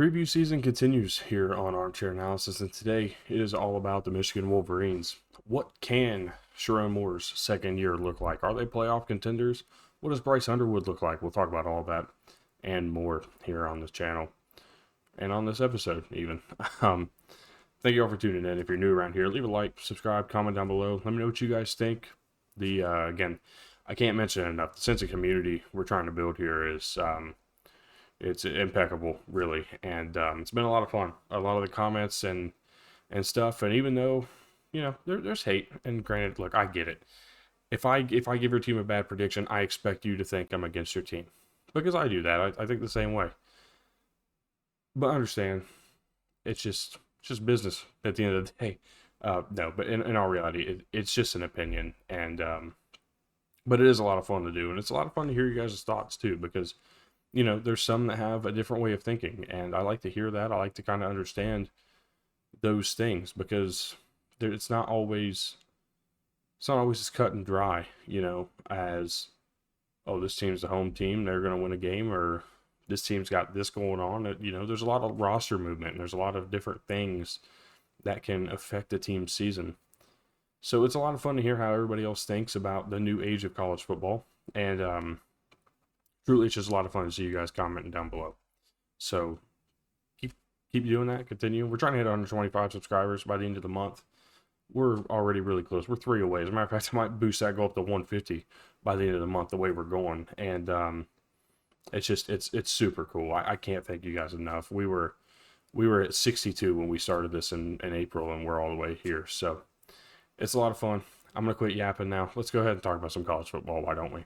Preview season continues here on Armchair Analysis, and today it is all about the Michigan Wolverines. What can Sharon Moore's second year look like? Are they playoff contenders? What does Bryce Underwood look like? We'll talk about all that and more here on this channel and on this episode, even. Thank you all for tuning in. If you're new around here, leave a like, subscribe, comment down below. Let me know what you guys think. Again, I can't mention it enough. The sense of community we're trying to build here is it's impeccable, really, and it's been a lot of fun. A lot of the comments and stuff, and even though there's hate, and granted, look, I get it. If I give your team a bad prediction, I expect you to think I'm against your team, because I do that. I think the same way. But understand, it's just business at the end of the day. No, but in all reality, it's just an opinion, and but it is a lot of fun to do, and it's a lot of fun to hear you guys' thoughts too, because there's some that have a different way of thinking, and I like to hear that. I like to kind of understand those things, because it's not always as cut and dry, as, oh, this team's the home team, they're going to win a game, or this team's got this going on. There's a lot of roster movement, and there's a lot of different things that can affect a team's season. So it's a lot of fun to hear how everybody else thinks about the new age of college football, and truly, it's just a lot of fun to see you guys commenting down below. So keep doing that. Continue. We're trying to hit 125 subscribers by the end of the month. We're already really close. We're 3 away. As a matter of fact, I might boost that goal up to 150 by the end of the month, the way we're going. And it's super cool. I can't thank you guys enough. We were at 62 when we started this in April, and we're all the way here. So it's a lot of fun. I'm going to quit yapping now. Let's go ahead and talk about some college football. Why don't we?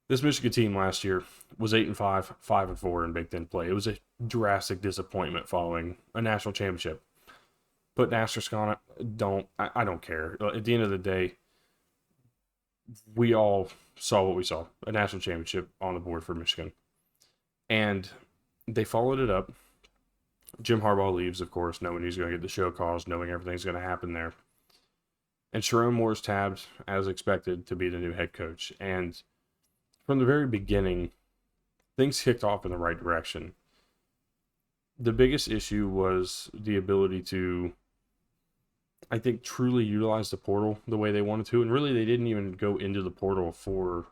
This Michigan team last year was 8-5, 5-4 in Big Ten play. It was a drastic disappointment following a national championship. Put an asterisk on it. I don't care. At the end of the day, we all saw what we saw. A national championship on the board for Michigan. And they followed it up. Jim Harbaugh leaves, of course, knowing he's going to get the show cause, knowing everything's going to happen there. And Sharon Moore's tabbed, as expected, to be the new head coach. And from the very beginning, things kicked off in the right direction. The biggest issue was the ability to, I think, truly utilize the portal the way they wanted to. And really, they didn't even go into the portal for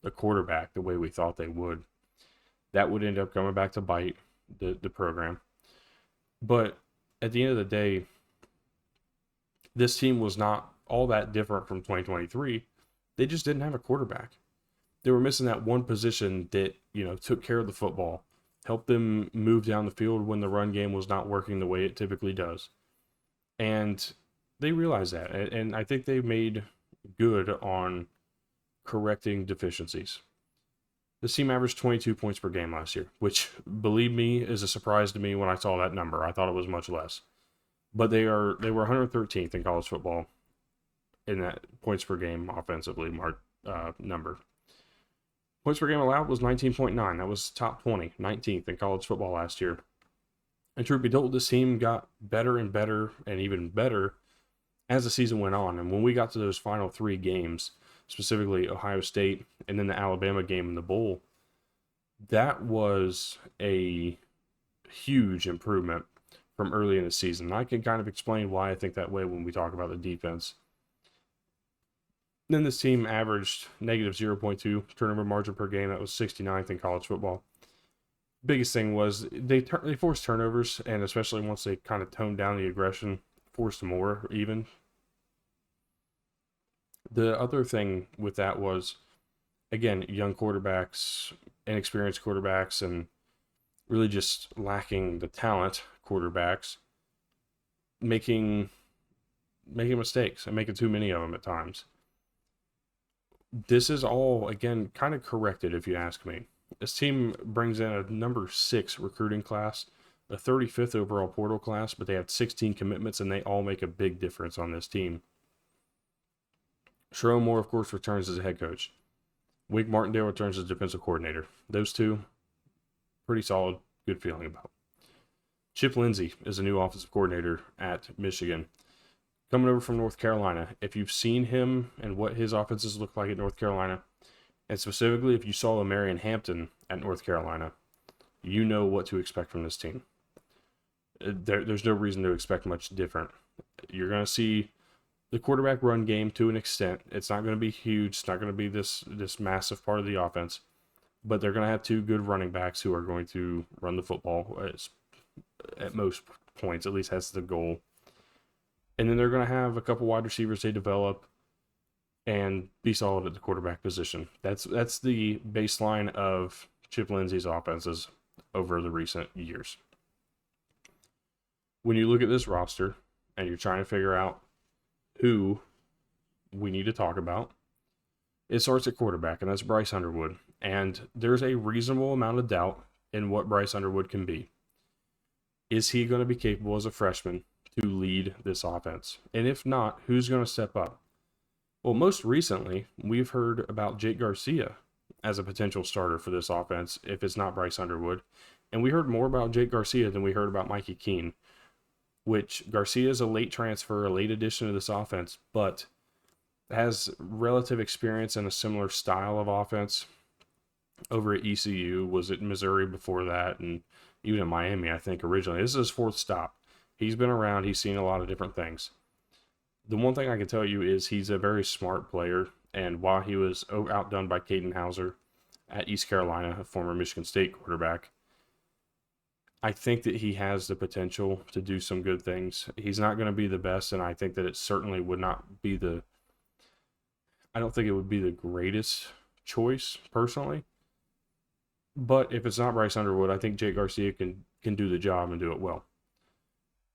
a quarterback the way we thought they would. That would end up coming back to bite the program. But at the end of the day, this team was not all that different from 2023. They just didn't have a quarterback. They were missing that one position that, took care of the football, helped them move down the field when the run game was not working the way it typically does. And they realized that, and I think they made good on correcting deficiencies. This team averaged 22 points per game last year, which, believe me, is a surprise to me when I saw that number. I thought it was much less. But they were 113th in college football in that points per game offensively number. Points per game allowed was 19.9. That was top 20, 19th in college football last year. And truth be told, this team got better and better and even better as the season went on. And when we got to those final 3 games, specifically Ohio State and then the Alabama game in the bowl, that was a huge improvement from early in the season. And I can kind of explain why I think that way when we talk about the defense. Then this team averaged negative 0.2 turnover margin per game. That was 69th in college football. Biggest thing was they forced turnovers, and especially once they kind of toned down the aggression, forced more even. The other thing with that was, again, young quarterbacks, inexperienced quarterbacks, and really just lacking the talent quarterbacks, making mistakes and making too many of them at times. This is all, again, kind of corrected, if you ask me. This team brings in a number 6 recruiting class, a 35th overall portal class, but they have 16 commitments, and they all make a big difference on this team. Sharon Moore, of course, returns as a head coach. Wink Martindale returns as defensive coordinator. Those two, pretty solid, good feeling about. Chip Lindsey is a new offensive coordinator at Michigan. Coming over from North Carolina. If you've seen him and what his offenses look like at North Carolina, and specifically if you saw Marion Hampton at North Carolina, you know what to expect from this team. There's no reason to expect much different. You're going to see the quarterback run game to an extent. It's not going to be huge. It's not going to be this massive part of the offense. But they're going to have two good running backs who are going to run the football at most points. At least that's the goal. And then they're going to have a couple wide receivers they develop and be solid at the quarterback position. That's the baseline of Chip Lindsey's offenses over the recent years. When you look at this roster and you're trying to figure out who we need to talk about, it starts at quarterback, and that's Bryce Underwood. And there's a reasonable amount of doubt in what Bryce Underwood can be. Is he going to be capable as a freshman to lead this offense? And if not, who's going to step up? Well, most recently, we've heard about Jake Garcia as a potential starter for this offense if it's not Bryce Underwood. And we heard more about Jake Garcia than we heard about Mikey Keene, which Garcia is a late transfer, a late addition to this offense, but has relative experience in a similar style of offense over at ECU, was at Missouri before that, and even at Miami, I think, originally. This is his fourth stop. He's been around. He's seen a lot of different things. The one thing I can tell you is he's a very smart player, and while he was outdone by Caden Hauser at East Carolina, a former Michigan State quarterback, I think that he has the potential to do some good things. He's not going to be the best, and I think that it certainly would not be I don't think it would be the greatest choice, personally. But if it's not Bryce Underwood, I think Jake Garcia can do the job and do it well.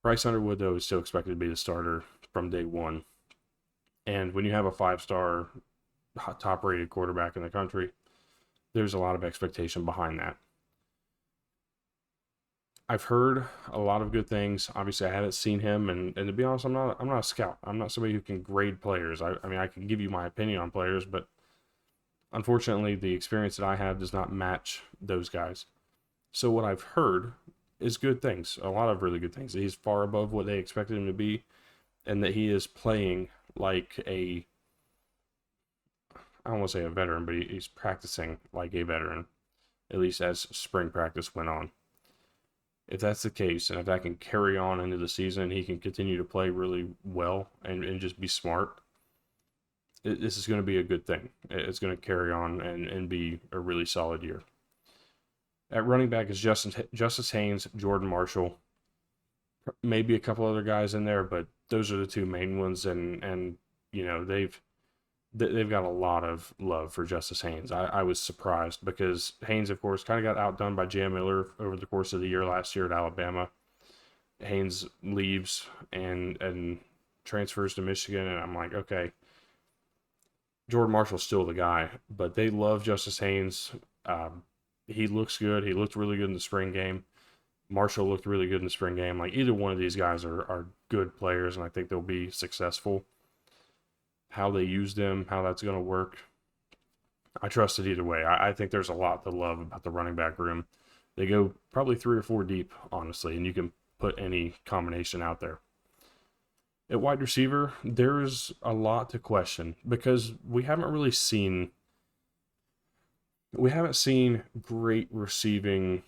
Bryce Underwood, though, is still expected to be the starter from day one. And when you have a 5-star, top-rated quarterback in the country, there's a lot of expectation behind that. I've heard a lot of good things. Obviously, I haven't seen him, and to be honest, I'm not a scout. I'm not somebody who can grade players. I mean, I can give you my opinion on players, but unfortunately, the experience that I have does not match those guys. So what I've heard is good things, a lot of really good things. He's far above what they expected him to be, and that he is playing like I don't want to say a veteran, but he's practicing like a veteran, at least as spring practice went on. If that's the case, and if that can carry on into the season, he can continue to play really well and just be smart, this is going to be a good thing. It's going to carry on and be a really solid year. At running back is Justice Haynes, Jordan Marshall, maybe a couple other guys in there, but those are the two main ones, and you know, they've got a lot of love for Justice Haynes. I was surprised because Haynes, of course, kind of got outdone by Jam Miller over the course of the year last year at Alabama. Haynes leaves and transfers to Michigan, and I'm like, okay, Jordan Marshall's still the guy, but they love Justice Haynes. He looks good. He looked really good in the spring game. Marshall looked really good in the spring game. Like, either one of these guys are good players, and I think they'll be successful. How they use them, how that's going to work, I trust it either way. I think there's a lot to love about the running back room. They go probably 3 or 4 deep, honestly, and you can put any combination out there. At wide receiver, there's a lot to question because we haven't seen great receiving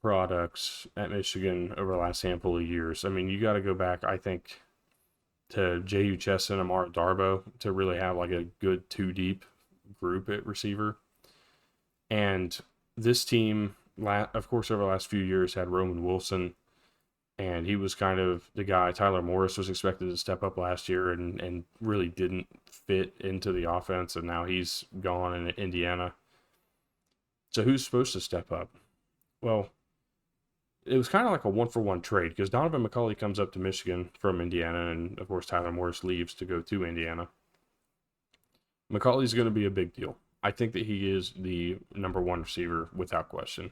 products at Michigan over the last handful of years. I mean, you got to go back, I think, to J.U. Chesson and Amara Darbo to really have like a good 2-deep group at receiver. And this team, of course, over the last few years had Roman Wilson, and he was kind of the guy. Tyler Morris was expected to step up last year and really didn't fit into the offense, and now he's gone in Indiana. So who's supposed to step up? Well, it was kind of like a 1-for-1 trade because Donovan McCulley comes up to Michigan from Indiana, and of course Tyler Morris leaves to go to Indiana. McCulley's going to be a big deal. I think that he is the number 1 receiver without question.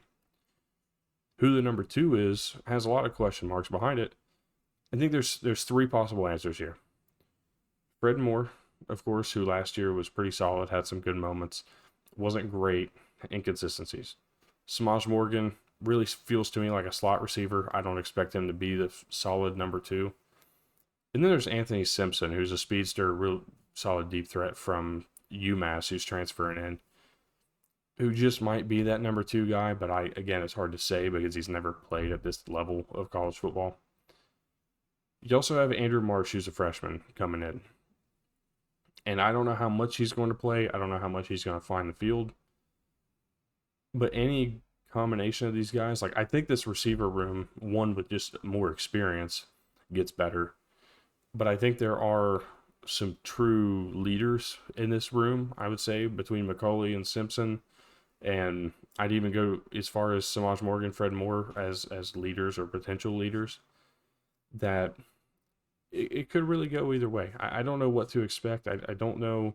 Who the number 2 is has a lot of question marks behind it. I think there's 3 possible answers here. Fred Moore, of course, who last year was pretty solid, had some good moments, wasn't great, inconsistencies. Samaj Morgan really feels to me like a slot receiver. I don't expect him to be the solid number 2. And then there's Anthony Simpson, who's a speedster, real solid deep threat from UMass, who's transferring in. who just might be that number 2 guy, but again, it's hard to say because he's never played at this level of college football. You also have Andrew Marsh, who's a freshman, coming in. And I don't know how much he's going to play. I don't know how much he's going to find the field. But any combination of these guys, like I think this receiver room, one with just more experience, gets better. But I think there are some true leaders in this room, I would say, between McCauley and Simpson. And I'd even go as far as Samaj Morgan, Fred Moore as leaders or potential leaders, that it could really go either way. I don't know what to expect. I don't know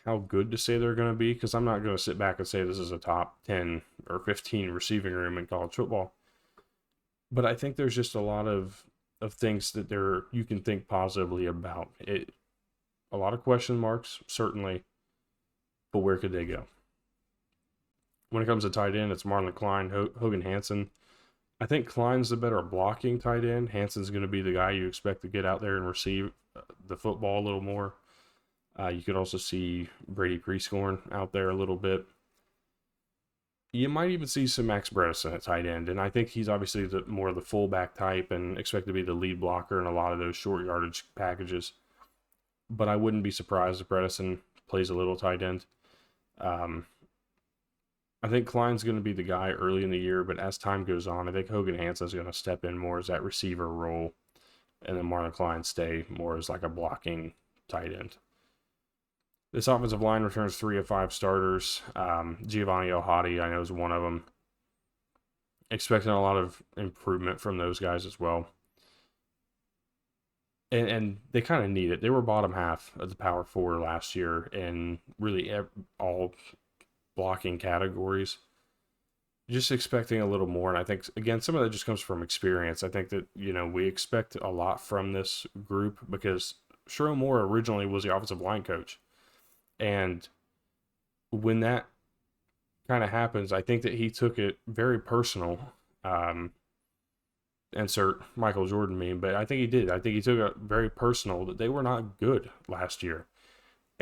how good to say they're going to be, because I'm not going to sit back and say this is a top 10 or 15 receiving room in college football. But I think there's just a lot of things that you can think positively about. A lot of question marks, certainly, but where could they go? When it comes to tight end, it's Marlon Klein, Hogan Hansen. I think Klein's the better blocking tight end. Hansen's going to be the guy you expect to get out there and receive the football a little more. You could also see Brady Prescorn out there a little bit. You might even see some Max Bredesen at tight end, and I think he's obviously more of the fullback type and expect to be the lead blocker in a lot of those short yardage packages. But I wouldn't be surprised if Bredesen plays a little tight end. I think Klein's going to be the guy early in the year, but as time goes on, I think Hogan Hansen's going to step in more as that receiver role, and then Marlon Klein stay more as like a blocking tight end. This offensive line returns 3 of 5 starters. Giovanni Ohadi, I know, is one of them. Expecting a lot of improvement from those guys as well. And they kind of need it. They were bottom half of the Power 4 last year in really all blocking categories. Just expecting a little more. And I think, again, some of that just comes from experience. I think that, we expect a lot from this group because Sherrone Moore originally was the offensive line coach. And when that kind of happens, I think that he took it very personal. Insert Michael Jordan meme, but I think he did. I think he took it very personal that they were not good last year.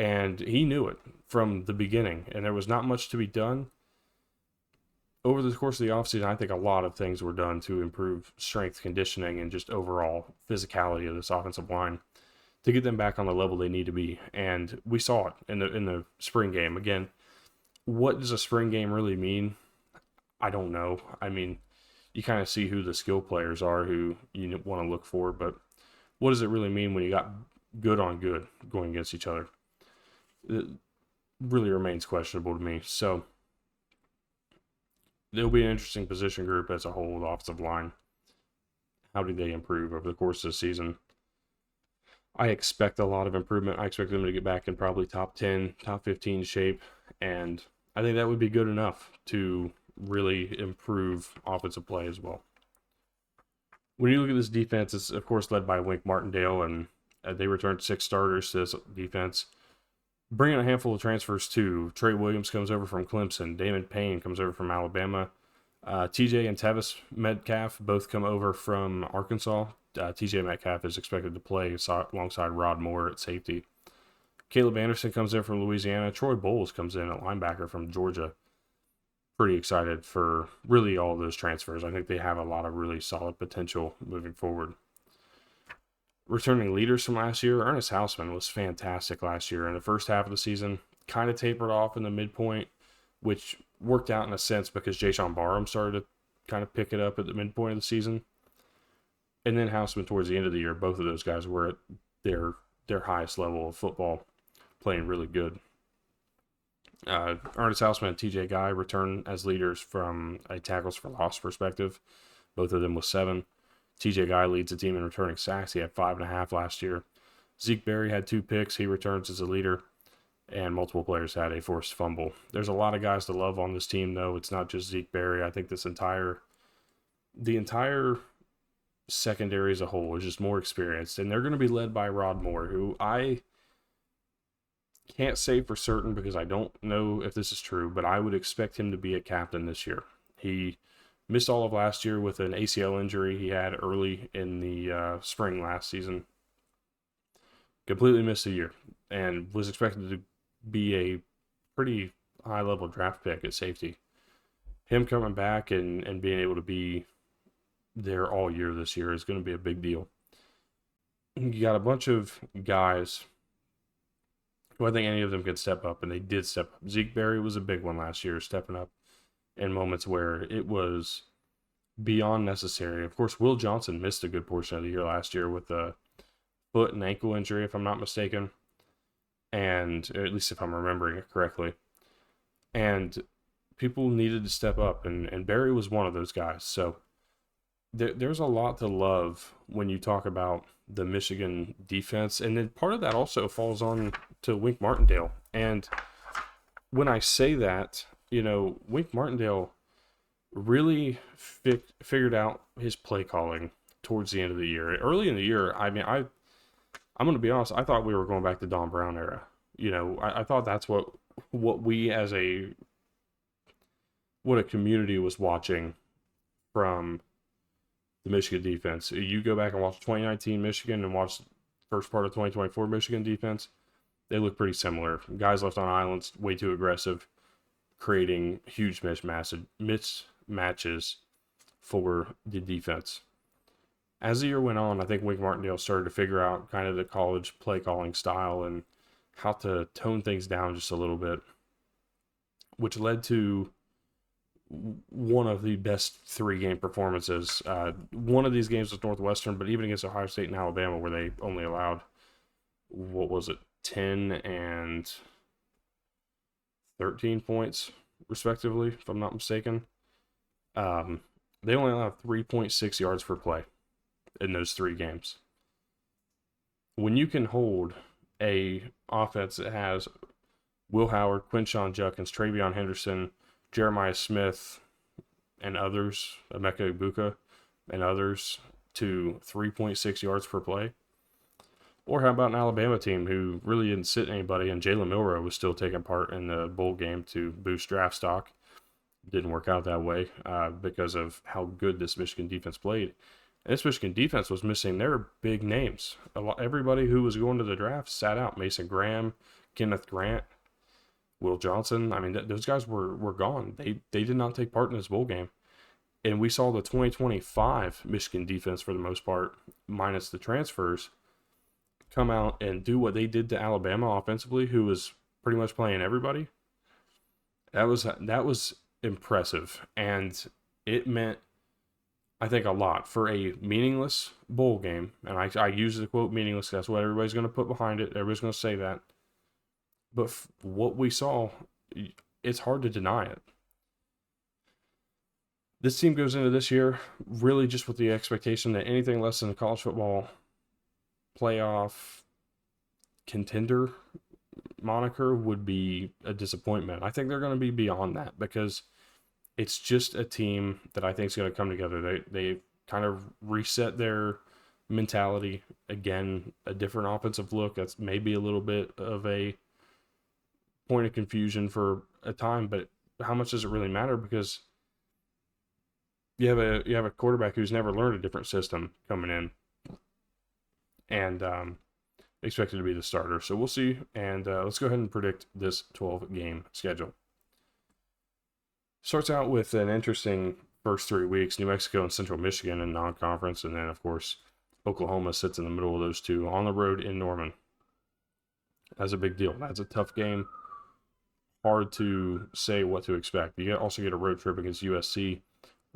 And he knew it from the beginning. And there was not much to be done. Over the course of the offseason, I think a lot of things were done to improve strength, conditioning, and just overall physicality of this offensive line to get them back on the level they need to be. And we saw it in the spring game. Again, what does a spring game really mean? I don't know. I mean, you kind of see who the skill players are who you want to look for, but what does it really mean when you got good on good going against each other? It really remains questionable to me. So it'll be an interesting position group as a whole, the offensive line. How do they improve over the course of the season? I expect a lot of improvement. I expect them to get back in probably top 10, top 15 shape, and I think that would be good enough to really improve offensive play as well. When you look at this defense, it's of course led by Wink Martindale, and they returned 6 starters to this defense. Bringing a handful of transfers too. Trey Williams comes over from Clemson. Damon Payne comes over from Alabama. TJ and Tevis Metcalf both come over from Arkansas. TJ Metcalf is expected to play alongside Rod Moore at safety. Caleb Anderson comes in from Louisiana. Troy Bowles comes in at linebacker from Georgia. Pretty excited for really all of those transfers. I think they have a lot of really solid potential moving forward. Returning leaders from last year, Ernest Hausman was fantastic last year. In the first half of the season, kind of tapered off in the midpoint, which worked out in a sense because Jayshon Barham started to kind of pick it up at the midpoint of the season. And then Hausman towards the end of the year, both of those guys were at their highest level of football, playing really good. Ernest Hausman and TJ Guy return as leaders from a tackles for loss perspective. Both of them with 7. TJ Guy leads the team in returning sacks. He had 5.5 last year. Zeke Berry had 2 picks. He returns as a leader. And multiple players had a forced fumble. There's a lot of guys to love on this team, though. It's not just Zeke Berry. I think the entire secondary as a whole is just more experienced. And they're going to be led by Rod Moore, who I can't say for certain because I don't know if this is true, but I would expect him to be a captain this year. He missed all of last year with an ACL injury he had early in the spring last season. Completely missed a year and was expected to be a pretty high level draft pick at safety. Him coming back and being able to be there all year this year is going to be a big deal. You got a bunch of guys who I think any of them could step up, and they did step up. Zeke Berry was a big one last year, stepping up in moments where it was beyond necessary. Of course, Will Johnson missed a good portion of the year last year with a foot and ankle injury, if I'm not mistaken, and at least if I'm remembering it correctly. And people needed to step up, and Berry was one of those guys. So there's a lot to love when you talk about the Michigan defense, and then part of that also falls on to Wink Martindale. And when I say that, Wink Martindale really figured out his play calling towards the end of the year. Early in the year, I mean, I'm going to be honest, I thought we were going back to Don Brown era. I thought that's what we as what a community was watching from the Michigan defense. You go back and watch 2019 Michigan and watch the first part of 2024 Michigan defense, they look pretty similar. Guys left on islands, way too aggressive, creating huge mismatches for the defense. As the year went on, I think Wink Martindale started to figure out kind of the college play calling style and how to tone things down just a little bit, which led to one of the best 3-game performances. One of these games was Northwestern, but even against Ohio State and Alabama, where they only allowed, 10 and 13 points, respectively, if I'm not mistaken. They only allowed 3.6 yards per play in those 3 games. When you can hold a offense that has Will Howard, Quinshon Judkins, Travion Henderson, Jeremiah Smith, and others, Emeka Egbuka, and others, to 3.6 yards per play. Or how about an Alabama team who really didn't sit anybody, and Jalen Milroe was still taking part in the bowl game to boost draft stock. Didn't work out that way because of how good this Michigan defense played. And this Michigan defense was missing their big names. Everybody who was going to the draft sat out. Mason Graham, Kenneth Grant, Will Johnson. I mean, those guys were gone. They did not take part in this bowl game. And we saw the 2025 Michigan defense, for the most part, minus the transfers, come out and do what they did to Alabama offensively, who was pretty much playing everybody. That was impressive, and it meant, I think, a lot for a meaningless bowl game. And I use the quote meaningless. That's what everybody's going to put behind it. Everybody's going to say that. But what we saw, it's hard to deny it. This team goes into this year really just with the expectation that anything less than a college football playoff contender moniker would be a disappointment. I think they're going to be beyond that, because it's just a team that I think is going to come together. They kind of reset their mentality. Again, a different offensive look. That's maybe a little bit of a point of confusion for a time, but how much does it really matter? Because you have a quarterback who's never learned a different system coming in, and expected to be the starter. So we'll see, and let's go ahead and predict this 12-game schedule. Starts out with an interesting first 3 weeks: New Mexico and Central Michigan in non-conference, and then, of course, Oklahoma sits in the middle of those two on the road in Norman. That's a big deal. That's a tough game. Hard to say what to expect. You also get a road trip against USC,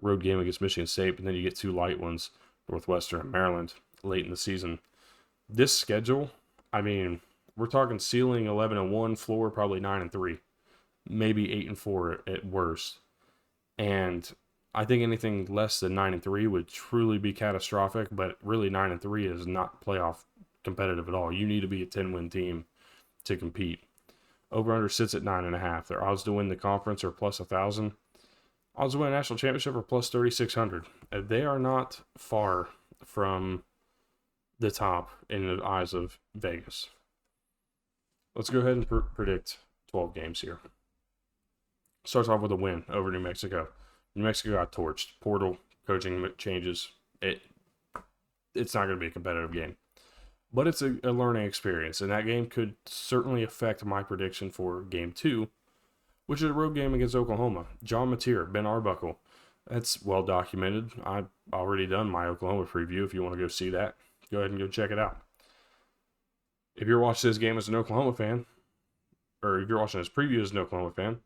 road game against Michigan State, and then you get 2 light ones, Northwestern and Maryland, late in the season. This schedule, I mean, we're talking ceiling 11-1, floor probably 9-3, maybe 8-4 at worst. And I think anything less than 9-3 would truly be catastrophic, but really 9-3 is not playoff competitive at all. You need to be a 10-win team to compete. Over-under sits at 9.5. Their odds to win the conference are plus 1,000. Odds to win a national championship are plus 3,600. They are not far from the top in the eyes of Vegas. Let's go ahead and predict 12 games here. Starts off with a win over New Mexico. New Mexico got torched. Portal, coaching changes. It's not going to be a competitive game. But it's a learning experience, and that game could certainly affect my prediction for Game 2, which is a road game against Oklahoma. John Mateer, Ben Arbuckle. That's well documented. I've already done my Oklahoma preview. If you want to go see that, go ahead and go check it out. If you're watching this game as an Oklahoma fan, or if you're watching this preview as an Oklahoma fan,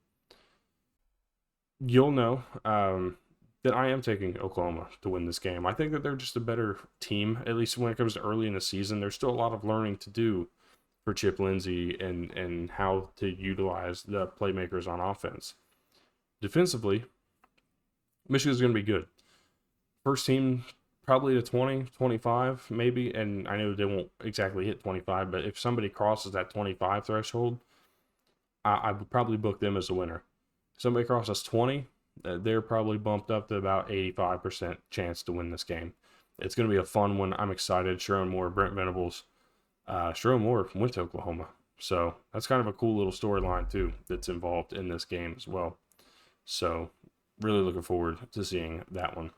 you'll know that I am taking Oklahoma to win this game. I think that they're just a better team, at least when it comes to early in the season. There's still a lot of learning to do for Chip Lindsey and how to utilize the playmakers on offense. Defensively, Michigan's going to be good. First team probably to 20, 25 maybe, and I know they won't exactly hit 25, but if somebody crosses that 25 threshold, I would probably book them as a winner. If somebody crosses 20, they're probably bumped up to about 85% chance to win this game. It's going to be a fun one. I'm excited. Sharon Moore, Brent Venables. Sharon Moore went to Oklahoma. So that's kind of a cool little storyline too that's involved in this game as well. So really looking forward to seeing that one.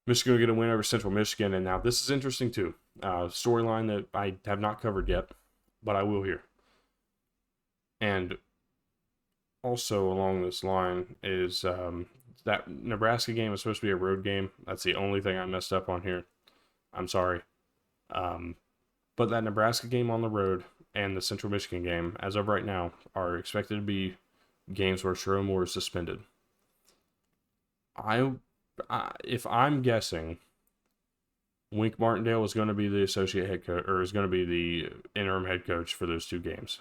Michigan will get a win over Central Michigan. And now this is interesting too. Storyline that I have not covered yet, but I will here. And also along this line is that Nebraska game is supposed to be a road game. That's the only thing I messed up on here. I'm sorry. But that Nebraska game on the road and the Central Michigan game, as of right now, are expected to be games where Sharon Moore is suspended. If I'm guessing, Wink Martindale is going to be the associate head coach, or is going to be the interim head coach for those two games.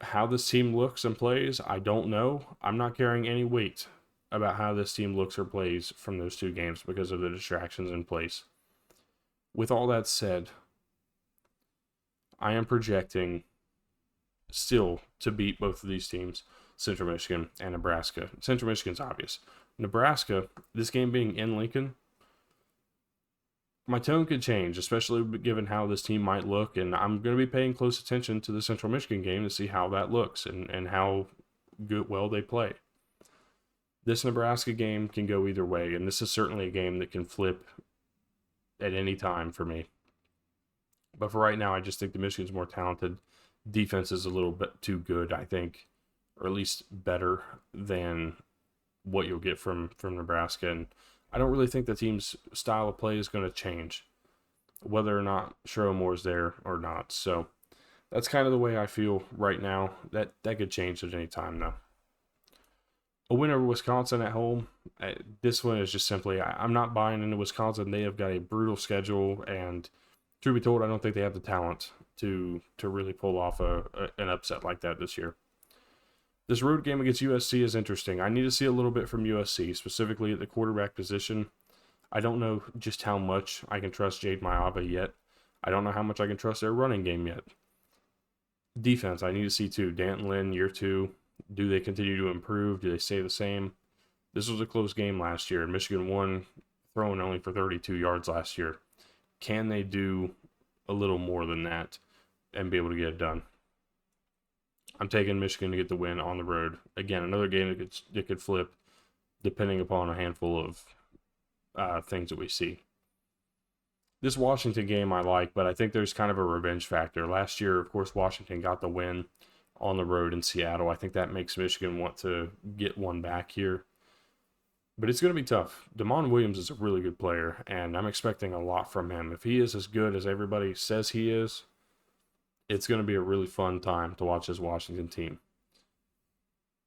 How this team looks and plays, I don't know. I'm not carrying any weight about how this team looks or plays from those two games because of the distractions in place. With all that said, I am projecting still to beat both of these teams, Central Michigan and Nebraska. Central Michigan's obvious. Nebraska, this game being in Lincoln, my tone could change, especially given how this team might look, and I'm going to be paying close attention to the Central Michigan game to see how that looks and how well they play. This Nebraska game can go either way, and this is certainly a game that can flip at any time for me. But for right now, I just think the Michigan's more talented. Defense is a little bit too good, I think, or at least better than what you'll get from Nebraska. And I don't really think the team's style of play is going to change, whether or not Sharon Moore's there or not. So that's kind of the way I feel right now. That could change at any time, though. A win over Wisconsin at home. This one is just simply, I'm not buying into Wisconsin. They have got a brutal schedule, and truth be told, I don't think they have the talent to really pull off an upset like that this year. This road game against USC is interesting. I need to see a little bit from USC, specifically at the quarterback position. I don't know just how much I can trust Jade Mayava yet. I don't know how much I can trust their running game yet. Defense, I need to see too. Danton Lynn, year 2. Do they continue to improve? Do they stay the same? This was a close game last year. Michigan won, throwing only for 32 yards last year. Can they do a little more than that and be able to get it done? I'm taking Michigan to get the win on the road. Again, another game that could flip depending upon a handful of things that we see. This Washington game I like, but I think there's kind of a revenge factor. Last year, of course, Washington got the win on the road in Seattle. I think that makes Michigan want to get one back here. But it's going to be tough. Damon Williams is a really good player, and I'm expecting a lot from him. If he is as good as everybody says he is, it's going to be a really fun time to watch this Washington team.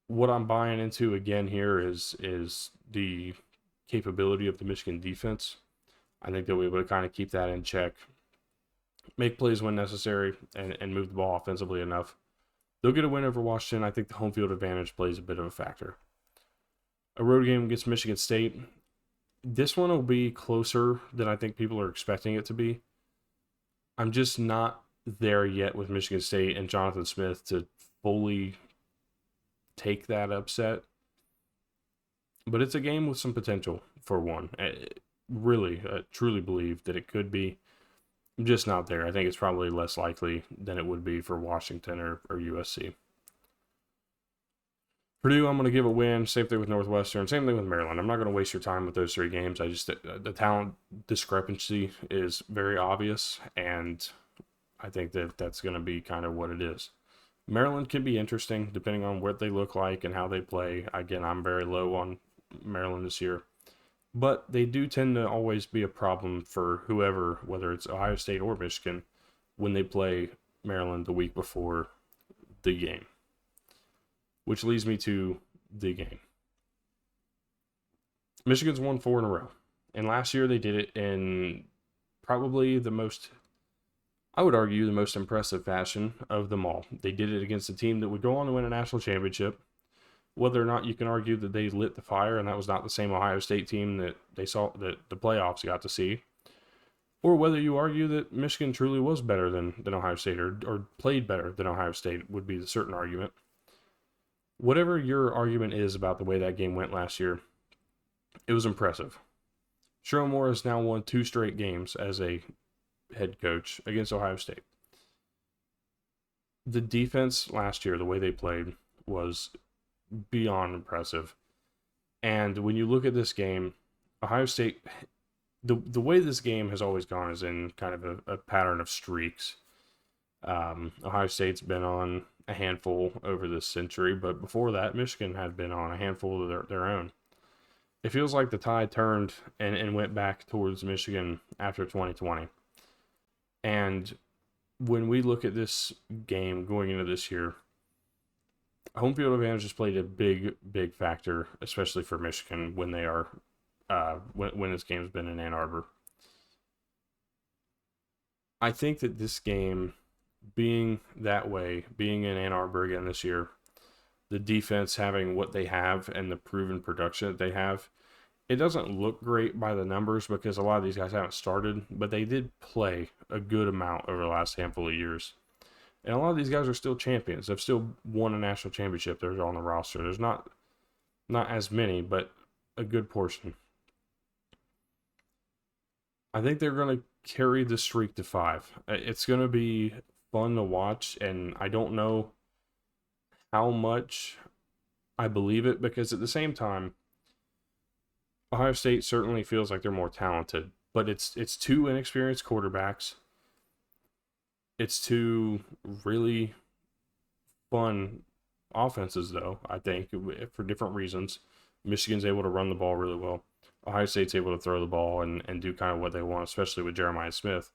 What I'm buying into again here is the capability of the Michigan defense. I think they'll be able to kind of keep that in check, make plays when necessary, and move the ball offensively enough. They'll get a win over Washington. I think the home field advantage plays a bit of a factor. A road game against Michigan State. This one will be closer than I think people are expecting it to be. I'm just not there yet with Michigan State and Jonathan Smith to fully take that upset. But it's a game with some potential for one. I truly believe that it could be. I'm just not there. I think it's probably less likely than it would be for Washington or USC. Purdue, I'm going to give a win. Same thing with Northwestern. Same thing with Maryland. I'm not going to waste your time with those 3 games. The talent discrepancy is very obvious, and I think that that's going to be kind of what it is. Maryland can be interesting depending on what they look like and how they play. Again, I'm very low on Maryland this year. But they do tend to always be a problem for whoever, whether it's Ohio State or Michigan, when they play Maryland the week before the game. Which leads me to the game. Michigan's won 4 in a row. And last year they did it in probably I would argue, the most impressive fashion of them all. They did it against a team that would go on to win a national championship. Whether or not you can argue that they lit the fire and that was not the same Ohio State team that they saw, that the playoffs got to see, or whether you argue that Michigan truly was better than Ohio State or played better than Ohio State would be the certain argument. Whatever your argument is about the way that game went last year, it was impressive. Sherrone Moore has now won 2 straight games as a head coach against Ohio State. The defense last year, the way they played, was beyond impressive. And when you look at this game, Ohio State, the way this game has always gone is in kind of a pattern of streaks. Ohio State's been on a handful over this century, but before that, Michigan had been on a handful of their own. It feels like the tide turned and went back towards Michigan after 2020. And when we look at this game going into this year, home field advantage has played a big factor, especially for Michigan when they are when this game's been in Ann Arbor. I think that this game being that way, being in Ann Arbor again this year, the defense having what they have and the proven production that they have, it doesn't look great by the numbers because a lot of these guys haven't started, but they did play a good amount over the last handful of years. And a lot of these guys are still champions. They've still won a national championship. They're on the roster. There's not as many, but a good portion. I think they're going to carry the streak to 5. It's going to be fun to watch, and I don't know how much I believe it because at the same time, Ohio State certainly feels like they're more talented, but it's 2 inexperienced quarterbacks. It's 2 really fun offenses, though, I think, for different reasons. Michigan's able to run the ball really well. Ohio State's able to throw the ball and do kind of what they want, especially with Jeremiah Smith.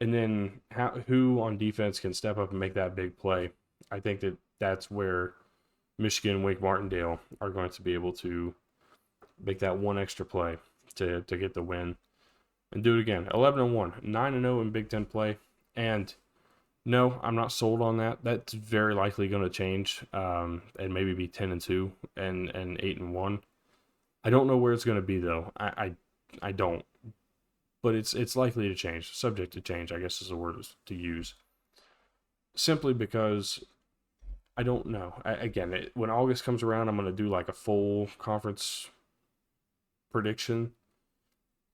And then who on defense can step up and make that big play? I think that's where Michigan and Wake Martindale are going to be able to make that one extra play to get the win and do it again. 11-1, 9-0 in Big Ten play. And no, I'm not sold on that. That's very likely going to change and maybe be 10-2 and 8-1. I don't know where it's going to be though. I don't. But it's likely to change. Subject to change, I guess is the word to use. Simply because I don't know. When August comes around, I'm going to do like a full conference prediction.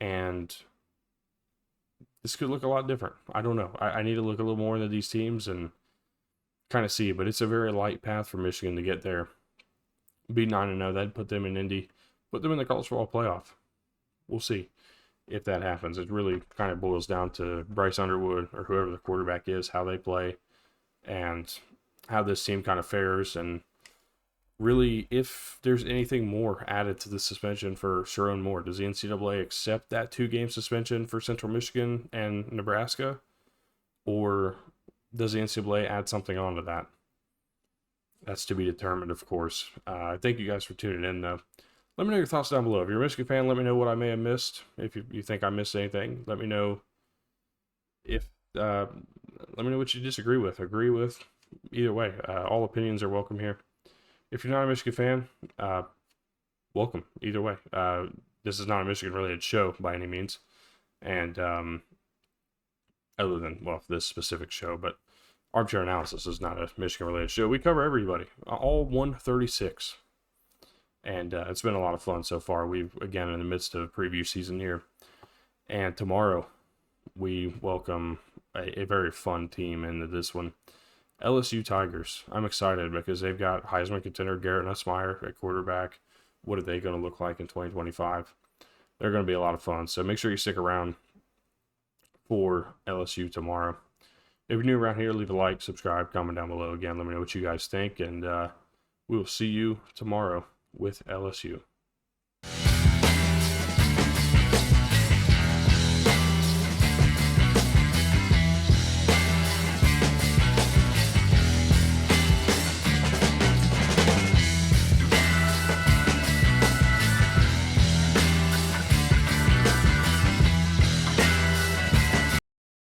And this could look a lot different. I don't know. I need to look a little more into these teams and kind of see. But it's a very light path for Michigan to get there. Be 9-0. That'd put them in Indy. Put them in the college football playoff. We'll see if that happens. It really kind of boils down to Bryce Underwood or whoever the quarterback is, how they play, and how this team kind of fares. And really, if there's anything more added to the suspension for Sherrone Moore, does the NCAA accept that 2-game suspension for Central Michigan and Nebraska? Or does the NCAA add something onto that? That's to be determined, of course. Thank you guys for tuning in, though. Let me know your thoughts down below. If you're a Michigan fan, let me know what I may have missed. If you think I missed anything, let me know let me know what you disagree with, agree with. Either way, all opinions are welcome here. If you're not a Michigan fan, welcome. Either way, this is not a Michigan-related show by any means, and other than this specific show, but Armchair Analysis is not a Michigan-related show. We cover everybody, all 136. And it's been a lot of fun so far. We've, again, in the midst of preview season here. And tomorrow, we welcome a very fun team into this one. LSU Tigers. I'm excited because they've got Heisman contender Garrett Nussmeier at quarterback. What are they going to look like in 2025? They're going to be a lot of fun. So make sure you stick around for LSU tomorrow. If you're new around here, leave a like, subscribe, comment down below. Again, let me know what you guys think, and we will see you tomorrow with LSU.